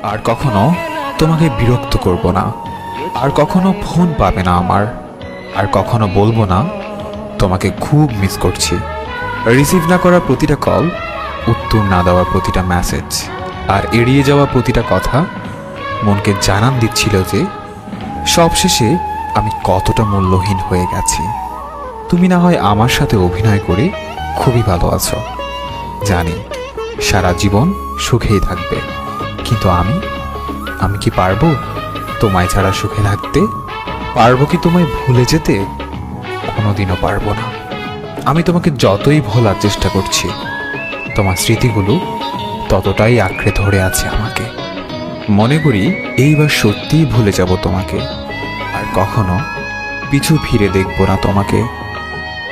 আর কখনো তোমাকে বিরক্ত করব না, আর কখনো ফোন পাবে না আমার, আর কখনো বলবো না তোমাকে খুব মিস করছি। রিসিভ না করা প্রতিটা কল, উত্তর না দেওয়া প্রতিটা মেসেজ, আর এড়িয়ে যাওয়া প্রতিটা কথা মনকে জানান দিচ্ছিল যে সবশেষে আমি কতটা মূল্যহীন হয়ে গেছি। তুমি না হয় আমার সাথে অভিনয় করে খুবই ভালো আছো, জানি সারা জীবন সুখেই থাকবে, কিন্তু আমি কি পারবো তোমায় ছাড়া সুখে থাকতে? পারবো কি তোমায় ভুলে যেতে? কোনোদিনও পারবো না। আমি তোমাকে যতই ভোলার চেষ্টা করছি, তোমার স্মৃতিগুলো ততটাই আঁকড়ে ধরে আছে আমাকে। মনে করি এইবার সত্যিই ভুলে যাব তোমাকে, আর কখনো পিছু ফিরে দেখবো না তোমাকে।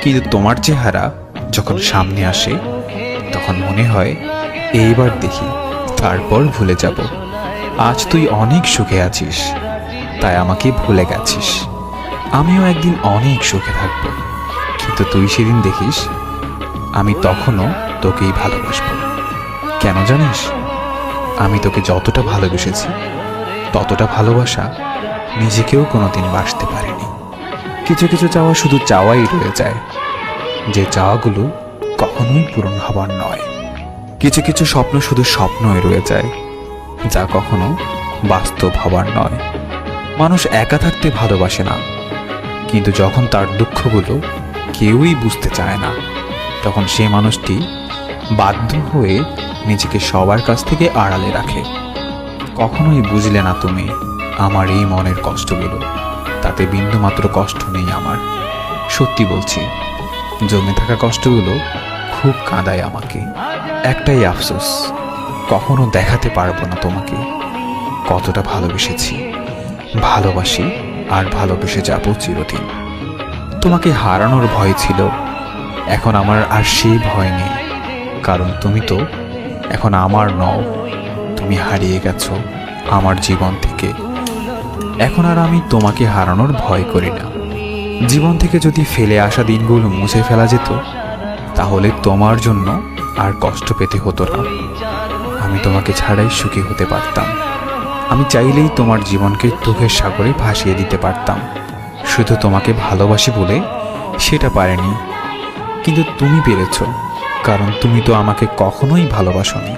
কিন্তু তোমার চেহারা যখন সামনে আসে, তখন মনে হয় এইবার দেখি, তারপর ভুলে যাব। আজ তুই অনেক সুখে আছিস, তাই আমাকে ভুলে গেছিস। আমিও একদিন অনেক সুখে থাকব, কিন্তু তুই সেদিন দেখিস আমি তখনও তোকেই ভালোবাসবো। কেন জানিস? আমি তোকে যতটা ভালোবেসেছি, ততটা ভালোবাসা নিজেকেও কোনোদিন বাসতে পারিনি। কিছু কিছু চাওয়া শুধু চাওয়াই রয়ে যায়, যে চাওয়াগুলো কখনোই পূরণ হবার নয়। কিছু কিছু স্বপ্ন শুধু স্বপ্নই রয়ে যায়, যা কখনো বাস্তব হবার নয়। মানুষ একা থাকতে ভালোবাসে না, কিন্তু যখন তার দুঃখগুলো কেউই বুঝতে চায় না, তখন সে মানুষটি বাধ্য হয়ে নিজেকে সবার কাছ থেকে আড়ালে রাখে। কখনোই বুঝলে না তুমি আমার এই মনের কষ্টগুলো, তাতে বিন্দুমাত্র কষ্ট নেই আমার। সত্যি বলছি, জমে থাকা কষ্টগুলো খুব কাঁদায় আমাকে। একটাই আফসোস, কখনো দেখাতে পারবো না তোমাকে কতটা ভালোবেসেছি, ভালোবাসি, আর ভালোবেসে যাব চিরদিন। তোমাকে হারানোর ভয় ছিল, এখন আমার আর সেই ভয় নেই, কারণ তুমি তো এখন আমার নও। তুমি হারিয়ে গেছো আমার জীবন থেকে। এখন আর আমি তোমাকে হারানোর ভয় করি না। জীবন থেকে যদি ফেলে আসা দিনগুলো মুছে ফেলা যেত, তাহলে তোমার জন্য আর কষ্ট পেতে হতো না। আমি তোমাকে ছাড়াই সুখী হতে পারতাম। আমি চাইলেই তোমার জীবনকে দুঃখের সাগরে ভাসিয়ে দিতে পারতাম। শুধু তোমাকে ভালোবাসি বলে সেটা পারেনি, কিন্তু তুমি পেরেছ, কারণ তুমি তো আমাকে কখনোই ভালোবাসোনি।